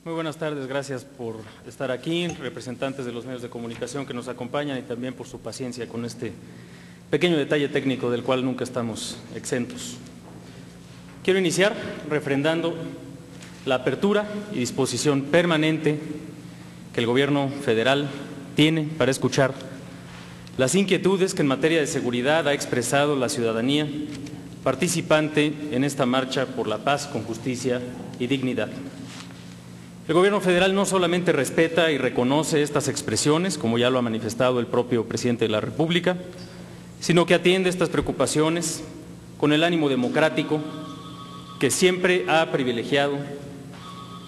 Muy buenas tardes, gracias por estar aquí, representantes de los medios de comunicación que nos acompañan y también por su paciencia con este pequeño detalle técnico del cual nunca estamos exentos. Quiero iniciar refrendando la apertura y disposición permanente que el Gobierno federal tiene para escuchar las inquietudes que en materia de seguridad ha expresado la ciudadanía participante en esta marcha por la paz con justicia y dignidad. El Gobierno federal no solamente respeta y reconoce estas expresiones, como ya lo ha manifestado el propio presidente de la República, sino que atiende estas preocupaciones con el ánimo democrático que siempre ha privilegiado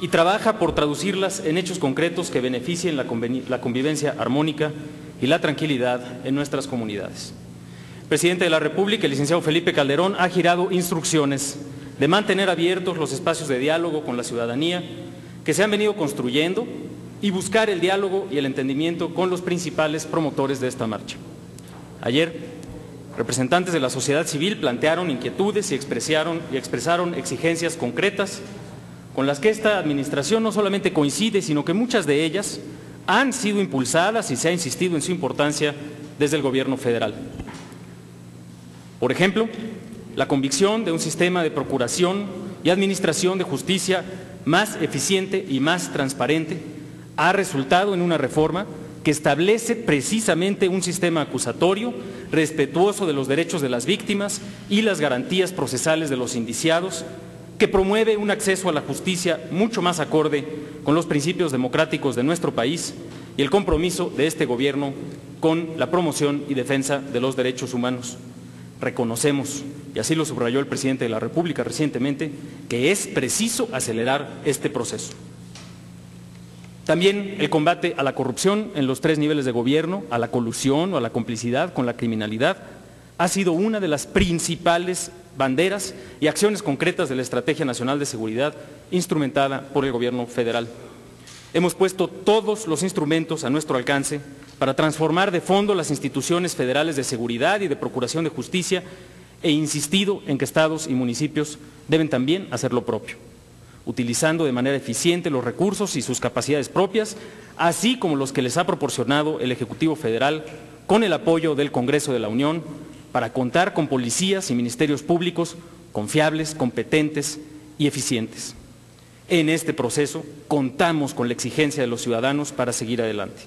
y trabaja por traducirlas en hechos concretos que beneficien la convivencia armónica y la tranquilidad en nuestras comunidades. El presidente de la República, el licenciado Felipe Calderón, ha girado instrucciones de mantener abiertos los espacios de diálogo con la ciudadanía que se han venido construyendo y buscar el diálogo y el entendimiento con los principales promotores de esta marcha. Ayer, representantes de la sociedad civil plantearon inquietudes y expresaron exigencias concretas con las que esta administración no solamente coincide, sino que muchas de ellas han sido impulsadas y se ha insistido en su importancia desde el Gobierno federal. Por ejemplo, la convicción de un sistema de procuración y administración de justicia más eficiente y más transparente ha resultado en una reforma que establece precisamente un sistema acusatorio respetuoso de los derechos de las víctimas y las garantías procesales de los indiciados, que promueve un acceso a la justicia mucho más acorde con los principios democráticos de nuestro país y el compromiso de este Gobierno con la promoción y defensa de los derechos humanos. Reconocemos, y así lo subrayó el presidente de la República recientemente, que es preciso acelerar este proceso. También el combate a la corrupción en los 3 niveles de gobierno, a la colusión o a la complicidad con la criminalidad, ha sido una de las principales banderas y acciones concretas de la Estrategia Nacional de Seguridad instrumentada por el Gobierno federal. Hemos puesto todos los instrumentos a nuestro alcance para transformar de fondo las instituciones federales de seguridad y de procuración de justicia e insistido en que estados y municipios deben también hacer lo propio, utilizando de manera eficiente los recursos y sus capacidades propias, así como los que les ha proporcionado el Ejecutivo Federal con el apoyo del Congreso de la Unión, para contar con policías y ministerios públicos confiables, competentes y eficientes. En este proceso contamos con la exigencia de los ciudadanos para seguir adelante.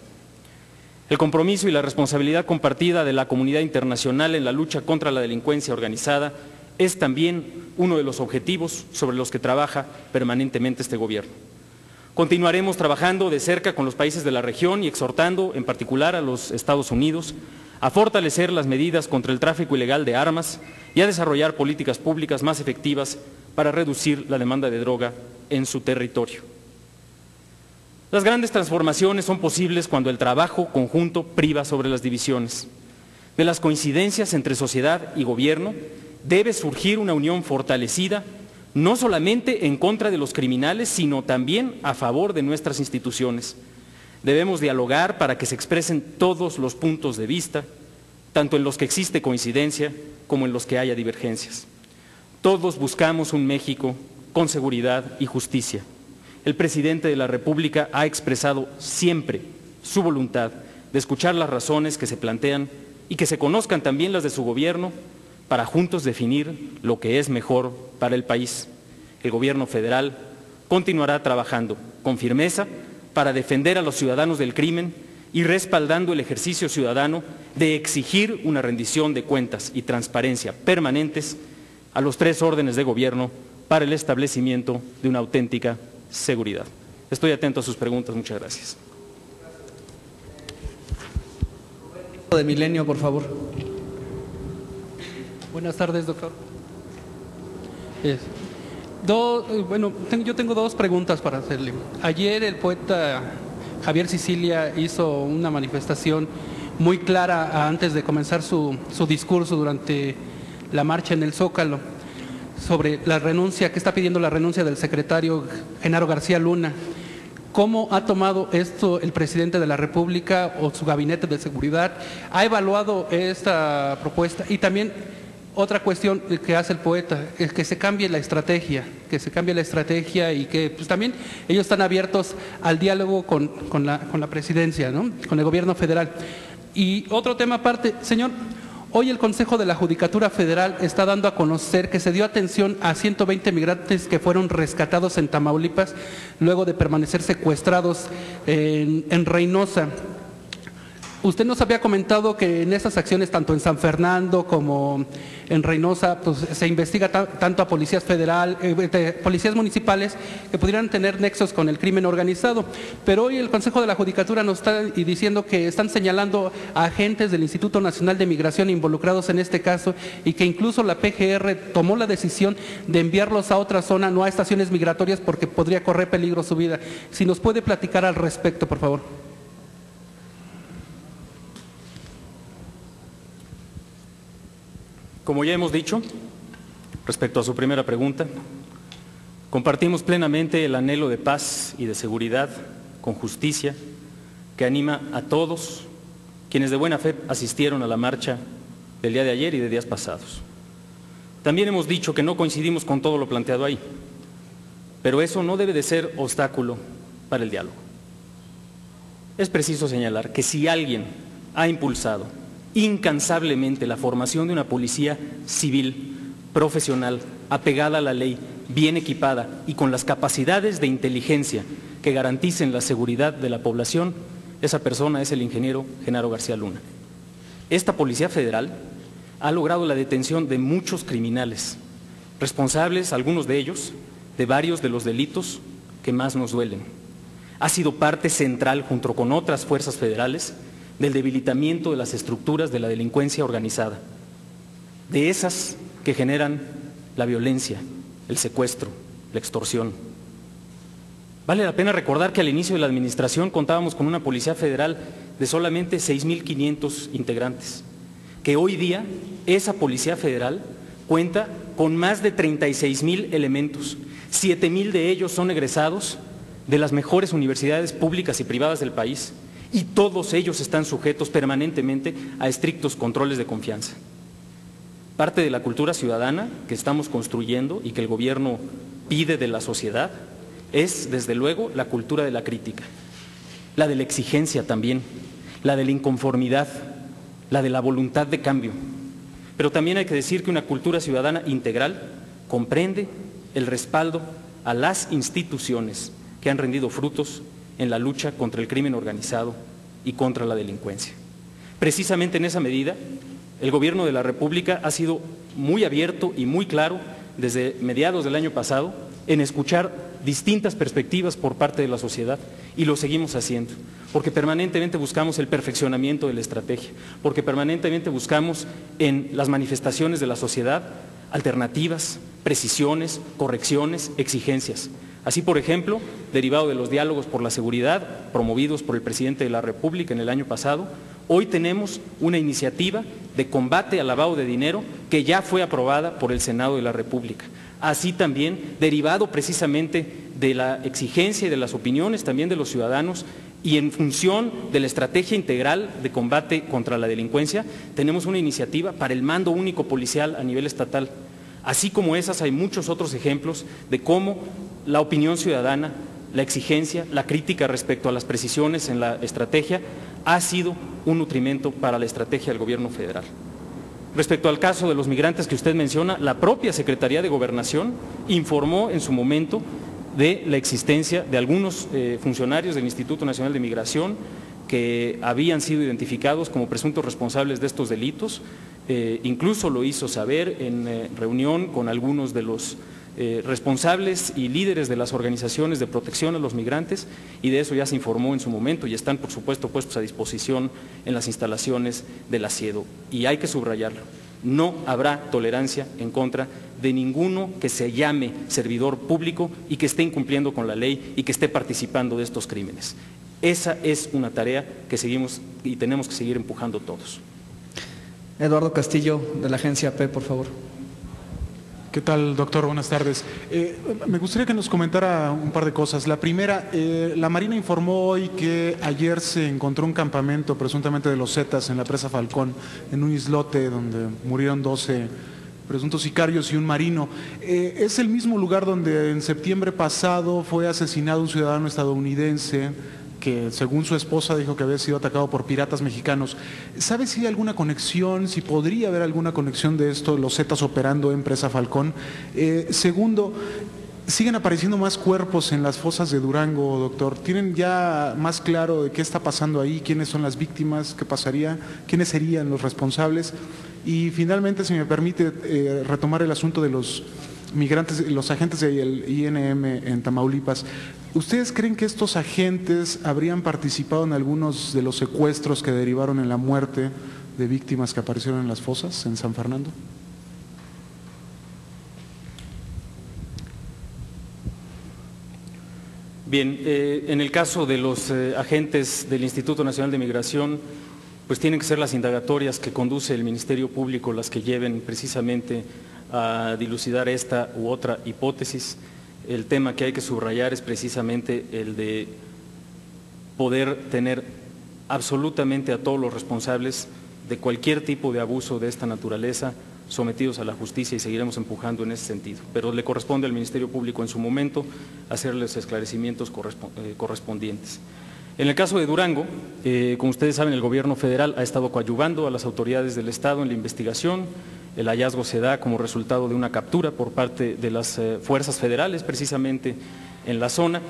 El compromiso y la responsabilidad compartida de la comunidad internacional en la lucha contra la delincuencia organizada es también uno de los objetivos sobre los que trabaja permanentemente este Gobierno. Continuaremos trabajando de cerca con los países de la región y exhortando en particular a los Estados Unidos a fortalecer las medidas contra el tráfico ilegal de armas y a desarrollar políticas públicas más efectivas para reducir la demanda de droga en su territorio. Las grandes transformaciones son posibles cuando el trabajo conjunto priva sobre las divisiones. De las coincidencias entre sociedad y gobierno debe surgir una unión fortalecida, no solamente en contra de los criminales, sino también a favor de nuestras instituciones. Debemos dialogar para que se expresen todos los puntos de vista, tanto en los que existe coincidencia como en los que haya divergencias. Todos buscamos un México con seguridad y justicia. El presidente de la República ha expresado siempre su voluntad de escuchar las razones que se plantean y que se conozcan también las de su gobierno para juntos definir lo que es mejor para el país. El Gobierno federal continuará trabajando con firmeza para defender a los ciudadanos del crimen y respaldando el ejercicio ciudadano de exigir una rendición de cuentas y transparencia permanentes a los 3 órdenes de gobierno para el establecimiento de una auténtica seguridad. Estoy atento a sus preguntas. Muchas gracias. De Milenio, por favor. Buenas tardes, doctor. Yo tengo 2 preguntas para hacerle. Ayer el poeta Javier Sicilia hizo una manifestación muy clara antes de comenzar su discurso durante la marcha en el Zócalo sobre la renuncia, que está pidiendo la renuncia del secretario Genaro García Luna. ¿Cómo ha tomado esto el presidente de la República o su gabinete de seguridad? ¿Ha evaluado esta propuesta? Y también, Otra cuestión que hace el poeta es que se cambie la estrategia, y que pues, también ellos están abiertos al diálogo con la presidencia, ¿no? Con el gobierno federal. Y otro tema aparte, señor, hoy el Consejo de la Judicatura Federal está dando a conocer que se dio atención a 120 migrantes que fueron rescatados en Tamaulipas luego de permanecer secuestrados en Reynosa. Usted nos había comentado que en esas acciones, tanto en San Fernando como en Reynosa, pues se investiga tanto a policías policías municipales que pudieran tener nexos con el crimen organizado. Pero hoy el Consejo de la Judicatura nos está diciendo que están señalando a agentes del Instituto Nacional de Migración involucrados en este caso y que incluso la PGR tomó la decisión de enviarlos a otra zona, no a estaciones migratorias, porque podría correr peligro su vida. Si nos puede platicar al respecto, por favor. Como ya hemos dicho, respecto a su primera pregunta, compartimos plenamente el anhelo de paz y de seguridad con justicia que anima a todos quienes de buena fe asistieron a la marcha del día de ayer y de días pasados. También hemos dicho que no coincidimos con todo lo planteado ahí, pero eso no debe de ser obstáculo para el diálogo. Es preciso señalar que si alguien ha impulsado incansablemente la formación de una policía civil, profesional, apegada a la ley, bien equipada y con las capacidades de inteligencia que garanticen la seguridad de la población, esa persona es el ingeniero Genaro García Luna. Esta Policía Federal ha logrado la detención de muchos criminales, responsables, algunos de ellos, de varios de los delitos que más nos duelen. Ha sido parte central, junto con otras fuerzas federales, del debilitamiento de las estructuras de la delincuencia organizada, de esas que generan la violencia, el secuestro, la extorsión. Vale la pena recordar que al inicio de la administración contábamos con una Policía Federal de solamente 6.500 integrantes, que hoy día esa Policía Federal cuenta con más de 36.000 elementos, 7.000 de ellos son egresados de las mejores universidades públicas y privadas del país, y todos ellos están sujetos permanentemente a estrictos controles de confianza. Parte de la cultura ciudadana que estamos construyendo y que el gobierno pide de la sociedad es, desde luego, la cultura de la crítica, la de la exigencia también, la de la inconformidad, la de la voluntad de cambio. Pero también hay que decir que una cultura ciudadana integral comprende el respaldo a las instituciones que han rendido frutos en la lucha contra el crimen organizado y contra la delincuencia. Precisamente en esa medida, el Gobierno de la República ha sido muy abierto y muy claro desde mediados del año pasado en escuchar distintas perspectivas por parte de la sociedad, y lo seguimos haciendo, porque permanentemente buscamos el perfeccionamiento de la estrategia, porque permanentemente buscamos en las manifestaciones de la sociedad alternativas, precisiones, correcciones, exigencias. Así, por ejemplo, derivado de los diálogos por la seguridad promovidos por el presidente de la República en el año pasado, hoy tenemos una iniciativa de combate al lavado de dinero que ya fue aprobada por el Senado de la República. Así también, derivado precisamente de la exigencia y de las opiniones también de los ciudadanos y en función de la estrategia integral de combate contra la delincuencia, tenemos una iniciativa para el mando único policial a nivel estatal. Así como esas, hay muchos otros ejemplos de cómo la opinión ciudadana, la exigencia, la crítica respecto a las precisiones en la estrategia ha sido un nutrimento para la estrategia del Gobierno federal. Respecto al caso de los migrantes que usted menciona, la propia Secretaría de Gobernación informó en su momento de la existencia de algunos funcionarios del Instituto Nacional de Migración que habían sido identificados como presuntos responsables de estos delitos. Incluso lo hizo saber en reunión con algunos de los responsables y líderes de las organizaciones de protección a los migrantes, y de eso ya se informó en su momento y están, por supuesto, puestos a disposición en las instalaciones del ASIEDO. Y hay que subrayarlo, no habrá tolerancia en contra de ninguno que se llame servidor público y que esté incumpliendo con la ley y que esté participando de estos crímenes. Esa es una tarea que seguimos y tenemos que seguir empujando todos. Eduardo Castillo, de la agencia AP, por favor. ¿Qué tal, doctor? Buenas tardes. Me gustaría que nos comentara un par de cosas. La primera, la Marina informó hoy que ayer se encontró un campamento presuntamente de los Zetas en la presa Falcón, en un islote donde murieron 12 presuntos sicarios y un marino. Es el mismo lugar donde en septiembre pasado fue asesinado un ciudadano estadounidense que según su esposa dijo que había sido atacado por piratas mexicanos. ¿Sabe si hay alguna conexión, si podría haber alguna conexión de esto, los Zetas operando en Presa Falcón? Segundo, siguen apareciendo más cuerpos en las fosas de Durango, doctor. ¿Tienen ya más claro de qué está pasando ahí? ¿Quiénes son las víctimas? ¿Qué pasaría? ¿Quiénes serían los responsables? Y finalmente, si me permite retomar el asunto de los migrantes, los agentes del INM en Tamaulipas. ¿Ustedes creen que estos agentes habrían participado en algunos de los secuestros que derivaron en la muerte de víctimas que aparecieron en las fosas en San Fernando? Bien, en el caso de los agentes del Instituto Nacional de Migración, pues tienen que ser las indagatorias que conduce el Ministerio Público las que lleven precisamente a dilucidar esta u otra hipótesis. El tema que hay que subrayar es precisamente el de poder tener absolutamente a todos los responsables de cualquier tipo de abuso de esta naturaleza sometidos a la justicia, y seguiremos empujando en ese sentido. Pero le corresponde al Ministerio Público en su momento hacer los esclarecimientos correspondientes. En el caso de Durango, como ustedes saben, el gobierno federal ha estado coadyuvando a las autoridades del Estado en la investigación. El hallazgo se da como resultado de una captura por parte de las fuerzas federales, precisamente en la zona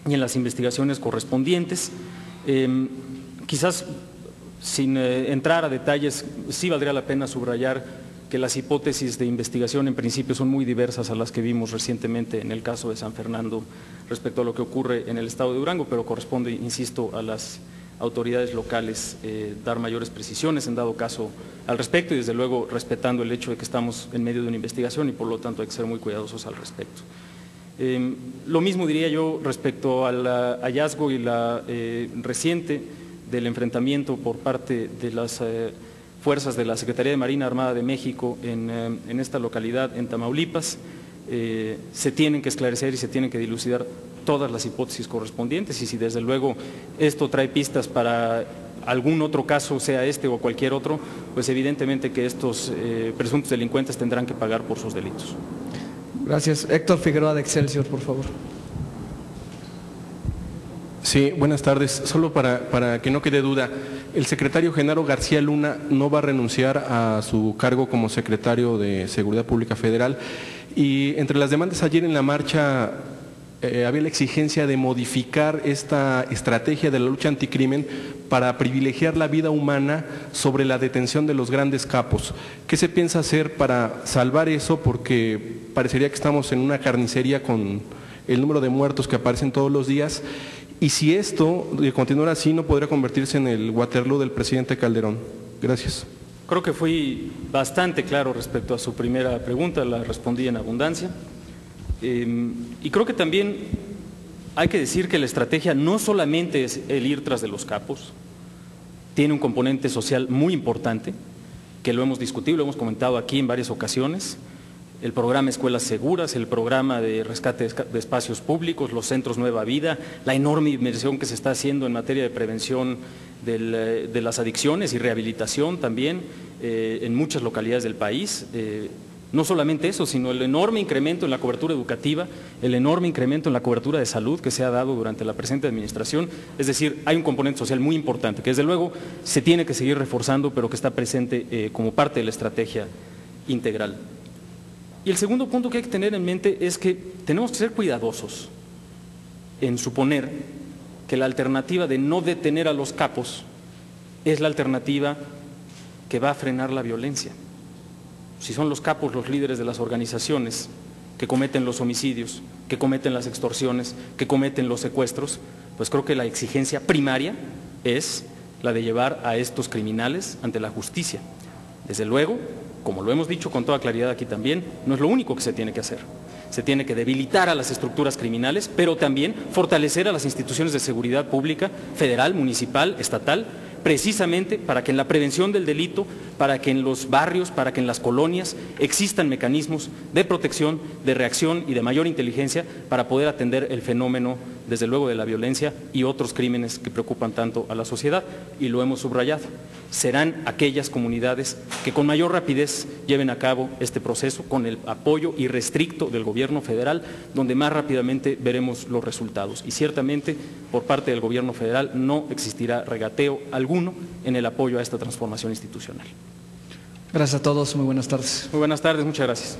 y en las investigaciones correspondientes. Quizás sin entrar a detalles, sí valdría la pena subrayar que las hipótesis de investigación en principio son muy diversas a las que vimos recientemente en el caso de San Fernando respecto a lo que ocurre en el estado de Durango, pero corresponde, insisto, a las autoridades locales dar mayores precisiones en dado caso al respecto, y desde luego respetando el hecho de que estamos en medio de una investigación y por lo tanto hay que ser muy cuidadosos al respecto. Lo mismo diría yo respecto al hallazgo y la reciente del enfrentamiento por parte de las fuerzas de la Secretaría de Marina Armada de México en esta localidad, en Tamaulipas. Se tienen que esclarecer y se tienen que dilucidar todas las hipótesis correspondientes, y si desde luego esto trae pistas para algún otro caso, sea este o cualquier otro, pues evidentemente que estos presuntos delincuentes tendrán que pagar por sus delitos. Gracias. Héctor Figueroa de Excelsior, por favor. Sí, buenas tardes. Solo para que no quede duda, el secretario Genaro García Luna no va a renunciar a su cargo como secretario de Seguridad Pública Federal, y entre las demandas ayer en la marcha había la exigencia de modificar esta estrategia de la lucha anticrimen para privilegiar la vida humana sobre la detención de los grandes capos. ¿Qué se piensa hacer para salvar eso? Porque parecería que estamos en una carnicería con el número de muertos que aparecen todos los días. Y si esto, de continuar así, no podría convertirse en el Waterloo del presidente Calderón. Gracias. Creo que fui bastante claro respecto a su primera pregunta, la respondí en abundancia. Y creo que también hay que decir que la estrategia no solamente es el ir tras de los capos, tiene un componente social muy importante, que lo hemos discutido, lo hemos comentado aquí en varias ocasiones. El programa Escuelas Seguras, el programa de rescate de espacios públicos, los centros Nueva Vida, la enorme inversión que se está haciendo en materia de prevención de las adicciones y rehabilitación también en muchas localidades del país. No solamente eso, sino el enorme incremento en la cobertura educativa, el enorme incremento en la cobertura de salud que se ha dado durante la presente administración. Es decir, hay un componente social muy importante que desde luego se tiene que seguir reforzando, pero que está presente como parte de la estrategia integral. Y el segundo punto que hay que tener en mente es que tenemos que ser cuidadosos en suponer que la alternativa de no detener a los capos es la alternativa que va a frenar la violencia. Si son los capos los líderes de las organizaciones que cometen los homicidios, que cometen las extorsiones, que cometen los secuestros, pues creo que la exigencia primaria es la de llevar a estos criminales ante la justicia. Desde luego, como lo hemos dicho con toda claridad aquí también, no es lo único que se tiene que hacer. Se tiene que debilitar a las estructuras criminales, pero también fortalecer a las instituciones de seguridad pública, federal, municipal, estatal, precisamente para que en la prevención del delito, para que en los barrios, para que en las colonias existan mecanismos de protección, de reacción y de mayor inteligencia para poder atender el fenómeno, desde luego, de la violencia y otros crímenes que preocupan tanto a la sociedad, y lo hemos subrayado. serán aquellas comunidades que con mayor rapidez lleven a cabo este proceso con el apoyo irrestricto del gobierno federal, donde más rápidamente veremos los resultados. Y ciertamente por parte del gobierno federal no existirá regateo alguno en el apoyo a esta transformación institucional. Gracias a todos, muy buenas tardes. Muy buenas tardes, muchas gracias.